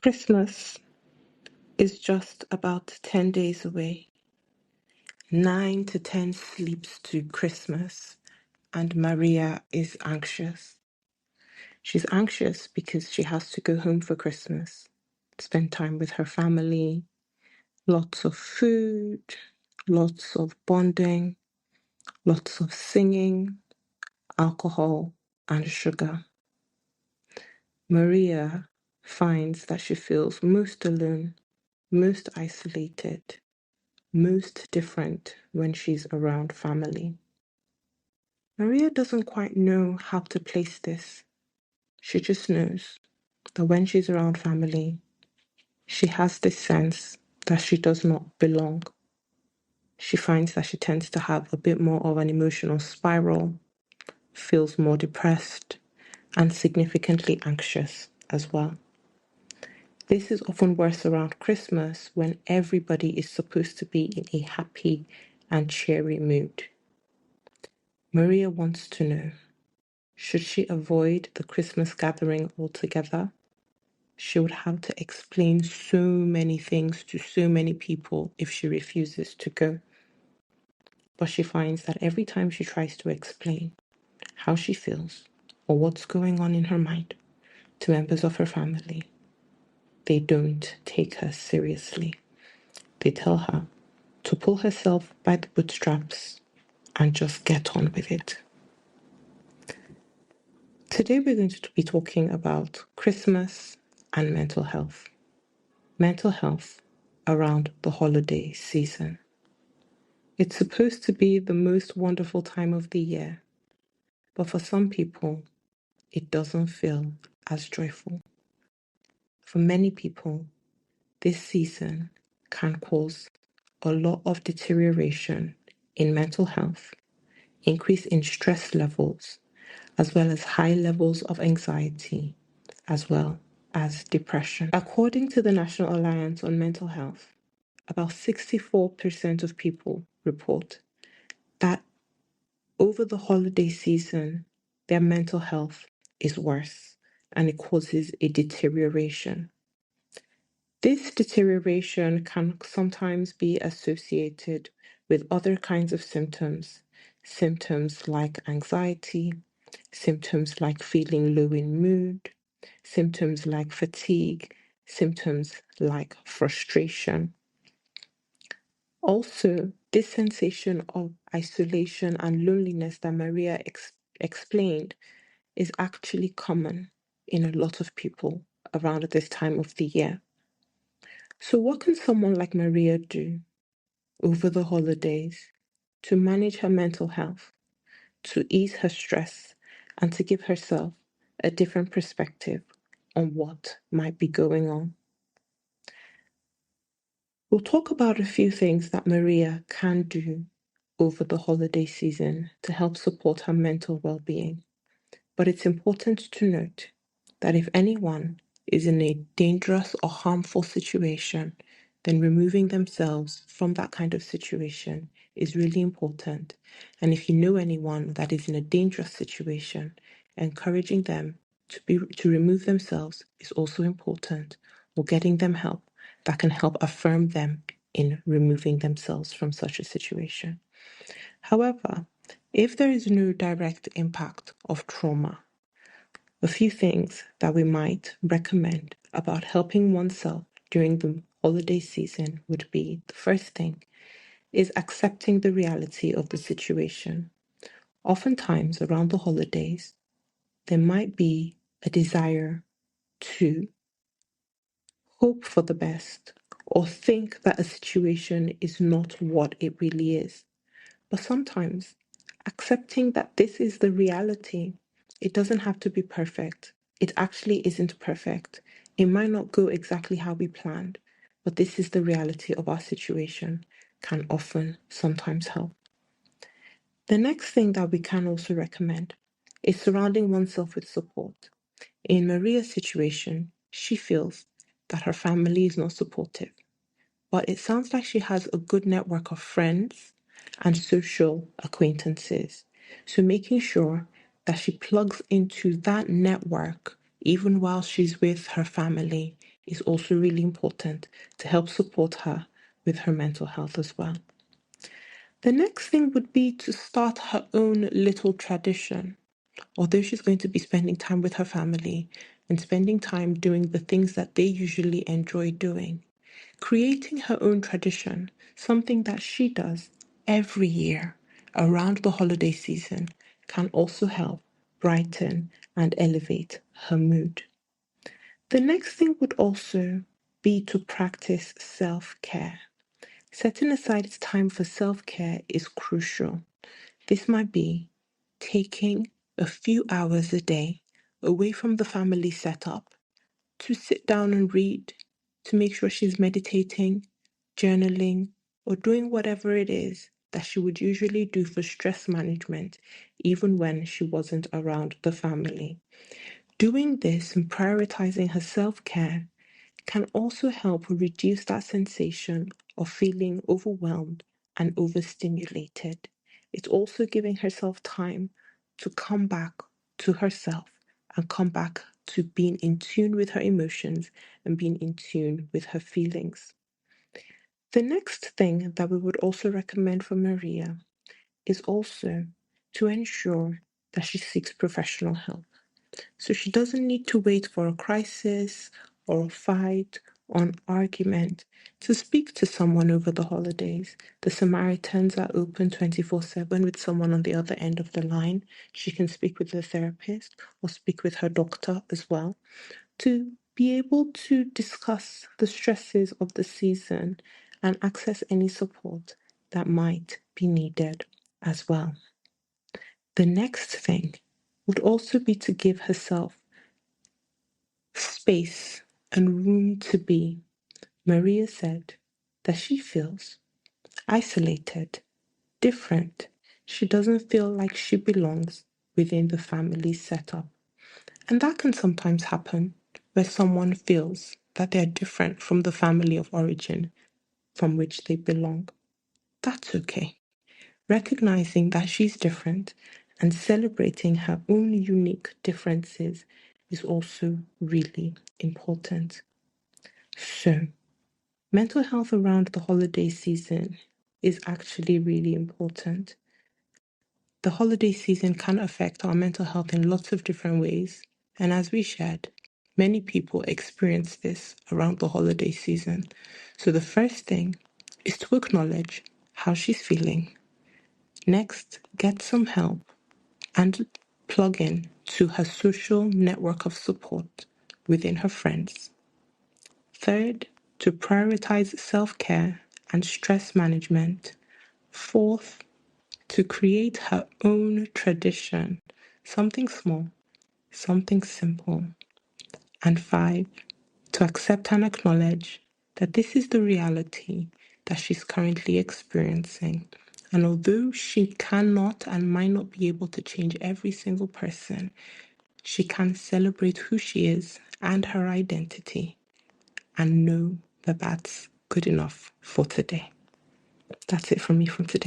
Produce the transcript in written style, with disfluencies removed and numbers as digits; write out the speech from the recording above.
Christmas is just about 10 days away. 9 to 10 sleeps to Christmas, and Maria is anxious. She's anxious because she has to go home for Christmas, spend time with her family, lots of food, lots of bonding, lots of singing, alcohol, and sugar. Maria finds that she feels most alone, most isolated, most different when she's around family. Maria doesn't quite know how to place this. She just knows that when she's around family, she has this sense that she does not belong. She finds that she tends to have a bit more of an emotional spiral, feels more depressed, and significantly anxious as well. This is often worse around Christmas when everybody is supposed to be in a happy and cheery mood. Maria wants to know, should she avoid the Christmas gathering altogether? She would have to explain so many things to so many people if she refuses to go. But she finds that every time she tries to explain how she feels or what's going on in her mind to members of her family, they don't take her seriously. They tell her to pull herself by the bootstraps and just get on with it. Today we're going to be talking about Christmas and mental health. Mental health around the holiday season. It's supposed to be the most wonderful time of the year, but for some people, it doesn't feel as joyful. For many people, this season can cause a lot of deterioration in mental health, increase in stress levels, as well as high levels of anxiety, as well as depression. According to the National Alliance on Mental Health, about 64% of people report that over the holiday season, their mental health is worse and it causes a deterioration. This deterioration can sometimes be associated with other kinds of symptoms, symptoms like anxiety, symptoms like feeling low in mood, symptoms like fatigue, symptoms like frustration. Also, this sensation of isolation and loneliness that Maria explained is actually common in a lot of people around this time of the year. So, what can someone like Maria do over the holidays to manage her mental health, to ease her stress, and to give herself a different perspective on what might be going on? We'll talk about a few things that Maria can do over the holiday season to help support her mental well-being. But it's important to note that if anyone is in a dangerous or harmful situation, then removing themselves from that kind of situation is really important. And if you know anyone that is in a dangerous situation, encouraging them to remove themselves is also important, or getting them help that can help affirm them in removing themselves from such a situation. However, if there is no direct impact of trauma, a few things that we might recommend about helping oneself during the holiday season would be: the first thing is accepting the reality of the situation. Oftentimes, around the holidays, there might be a desire to hope for the best or think that a situation is not what it really is. But sometimes accepting that this is the reality, it doesn't have to be perfect. It actually isn't perfect. It might not go exactly how we planned, but this is the reality of our situation, can often sometimes help. The next thing that we can also recommend is surrounding oneself with support. In Maria's situation, she feels that her family is not supportive, but it sounds like she has a good network of friends and social acquaintances. So making sure that she plugs into that network even while she's with her family is also really important to help support her with her mental health as well. The next thing would be to start her own little tradition. Although she's going to be spending time with her family and spending time doing the things that they usually enjoy doing, creating her own tradition, something that she does every year around the holiday season, can also help brighten and elevate her mood. The next thing would also be to practice self-care. Setting aside time for self-care is crucial. This might be taking a few hours a day away from the family setup to sit down and read, to make sure she's meditating, journaling, or doing whatever it is that she would usually do for stress management, even when she wasn't around the family. Doing this and prioritizing her self care can also help reduce that sensation of feeling overwhelmed and overstimulated. It's also giving herself time to come back to herself and come back to being in tune with her emotions and being in tune with her feelings. The next thing that we would also recommend for Maria is also to ensure that she seeks professional help. So she doesn't need to wait for a crisis or a fight or an argument to speak to someone over the holidays. The Samaritans are open 24/7 with someone on the other end of the line. She can speak with the therapist or speak with her doctor as well to be able to discuss the stresses of the season and access any support that might be needed as well. The next thing would also be to give herself space and room to be. Maria said that she feels isolated, different. She doesn't feel like she belongs within the family setup. And that can sometimes happen where someone feels that they're different from the family of origin from which they belong. That's okay. Recognizing that she's different and celebrating her own unique differences is also really important. So, mental health around the holiday season is actually really important. The holiday season can affect our mental health in lots of different ways, and as we shared, many people experience this around the holiday season. So, the first thing is to acknowledge how she's feeling. Next, get some help and plug in to her social network of support within her friends. Third, to prioritize self-care and stress management. Fourth, to create her own tradition, something small, something simple. And five, to accept and acknowledge that this is the reality that she's currently experiencing. And although she cannot and might not be able to change every single person, she can celebrate who she is and her identity and know that that's good enough for today. That's it from me from today.